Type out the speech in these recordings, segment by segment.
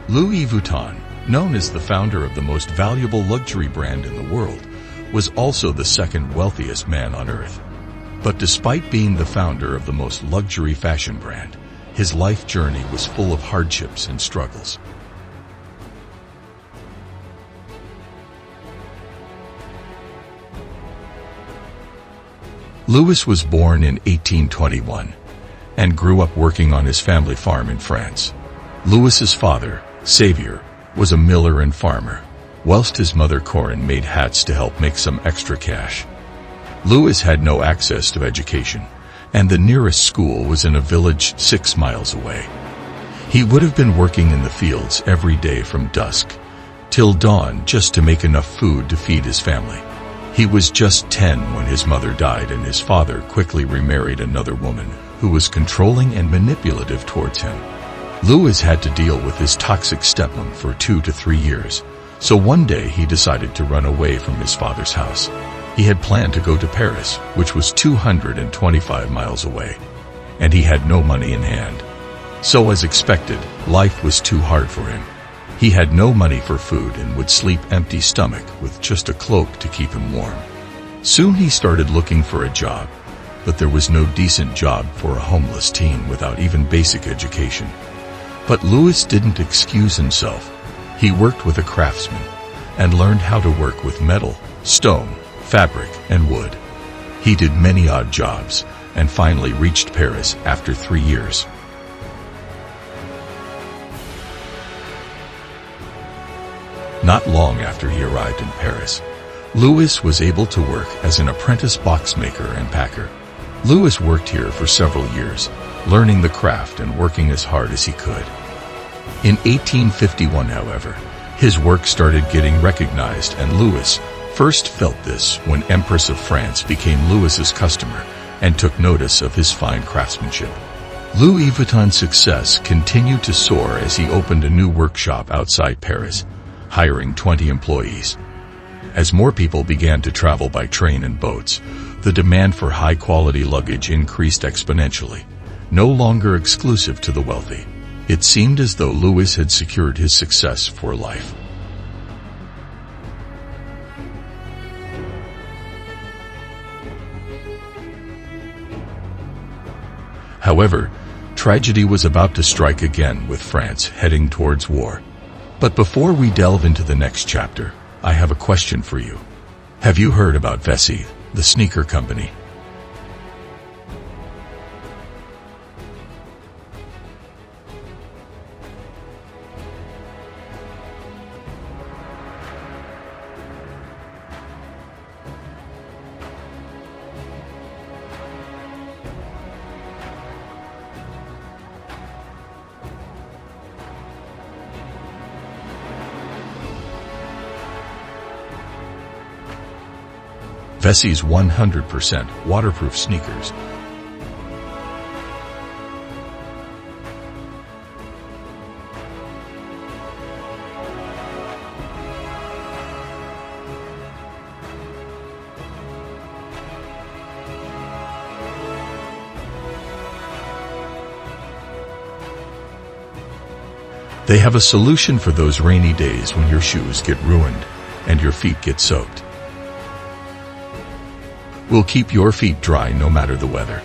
Louis Vuitton, known as the founder of the most valuable luxury brand in the world, was also the second wealthiest man on earth. But despite being the founder of the most luxury fashion brand, his life journey was full of hardships and struggles. Louis was born in 1821 and grew up working on his family farm in France. Louis's father, Xavier, was a miller and farmer, whilst his mother Corinne made hats to help make some extra cash. Louis had no access to education, and the nearest school was in a village 6 miles away. He would have been working in the fields every day from dusk till dawn just to make enough food to feed his family. He was just 10 when his mother died, and his father quickly remarried another woman who was controlling and manipulative towards him. Louis had to deal with his toxic stepmom for 2 to 3 years, so one day he decided to run away from his father's house. He had planned to go to Paris, which was 225 miles away, and he had no money in hand. So as expected, life was too hard for him. He had no money for food and would sleep empty stomach with just a cloak to keep him warm. Soon he started looking for a job, but there was no decent job for a homeless teen without even basic education. But Louis didn't excuse himself. He worked with a craftsman and learned how to work with metal, stone, fabric, and wood. He did many odd jobs and finally reached Paris after 3 years. Not long after he arrived in Paris, Louis was able to work as an apprentice boxmaker and packer. Louis worked here for several years, learning the craft and working as hard as he could. In 1851, however, his work started getting recognized, and Louis first felt this when Empress of France became Louis's customer and took notice of his fine craftsmanship. Louis Vuitton's success continued to soar as he opened a new workshop outside Paris, hiring 20 employees. As more people began to travel by train and boats, the demand for high-quality luggage increased exponentially. No longer exclusive to the wealthy, it seemed as though Louis had secured his success for life. However, tragedy was about to strike again, with France heading towards war. But before we delve into the next chapter, I have a question for you. Have you heard about Vessi, the sneaker company? Vessi's 100% waterproof sneakers. They have a solution for those rainy days when your shoes get ruined and your feet get soaked. Will keep your feet dry no matter the weather.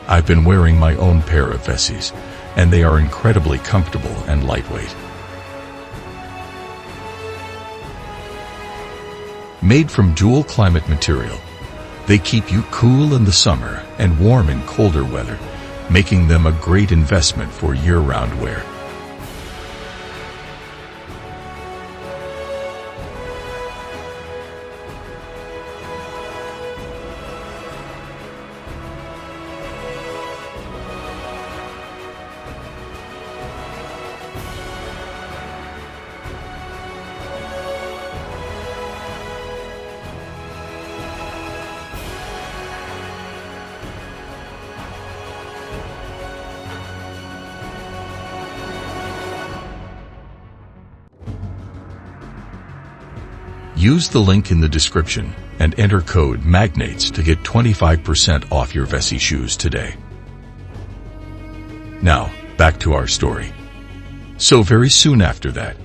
I've been wearing my own pair of Vessis, and they are incredibly comfortable and lightweight. Made from dual climate material, they keep you cool in the summer and warm in colder weather, making them a great investment for year-round wear. Use the link in the description and enter code MAGNATES to get 25% off your Vessi shoes today. Now, back to our story. So very soon after that,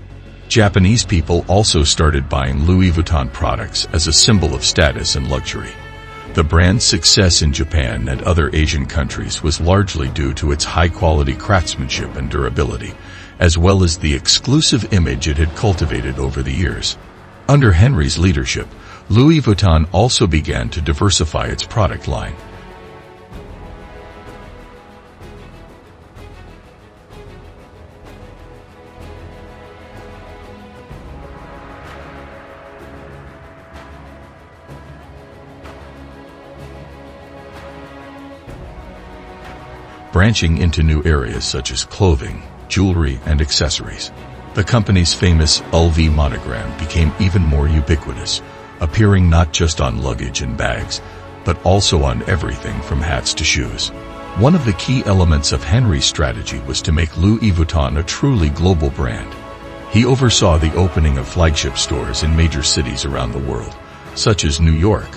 Japanese people also started buying Louis Vuitton products as a symbol of status and luxury. The brand's success in Japan and other Asian countries was largely due to its high-quality craftsmanship and durability, as well as the exclusive image it had cultivated over the years. Under Henry's leadership, Louis Vuitton also began to diversify its product line. Branching into new areas such as clothing, jewelry, and accessories. The company's famous LV monogram became even more ubiquitous, appearing not just on luggage and bags, but also on everything from hats to shoes. One of the key elements of Henry's strategy was to make Louis Vuitton a truly global brand. He oversaw the opening of flagship stores in major cities around the world, such as New York,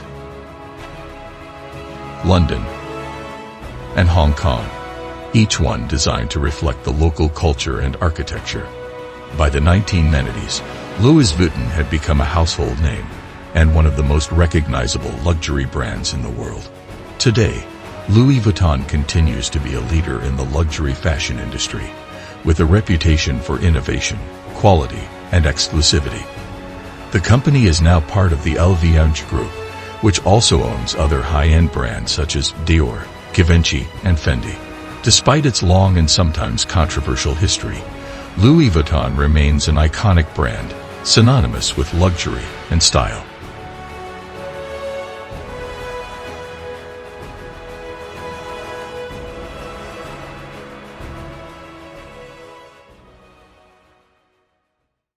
London, and Hong Kong, each one designed to reflect the local culture and architecture. By the 1990s, Louis Vuitton had become a household name and one of the most recognizable luxury brands in the world. Today, Louis Vuitton continues to be a leader in the luxury fashion industry, with a reputation for innovation, quality, and exclusivity. The company is now part of the LVMH group, which also owns other high-end brands such as Dior, Givenchy, and Fendi. Despite its long and sometimes controversial history, Louis Vuitton remains an iconic brand, synonymous with luxury and style.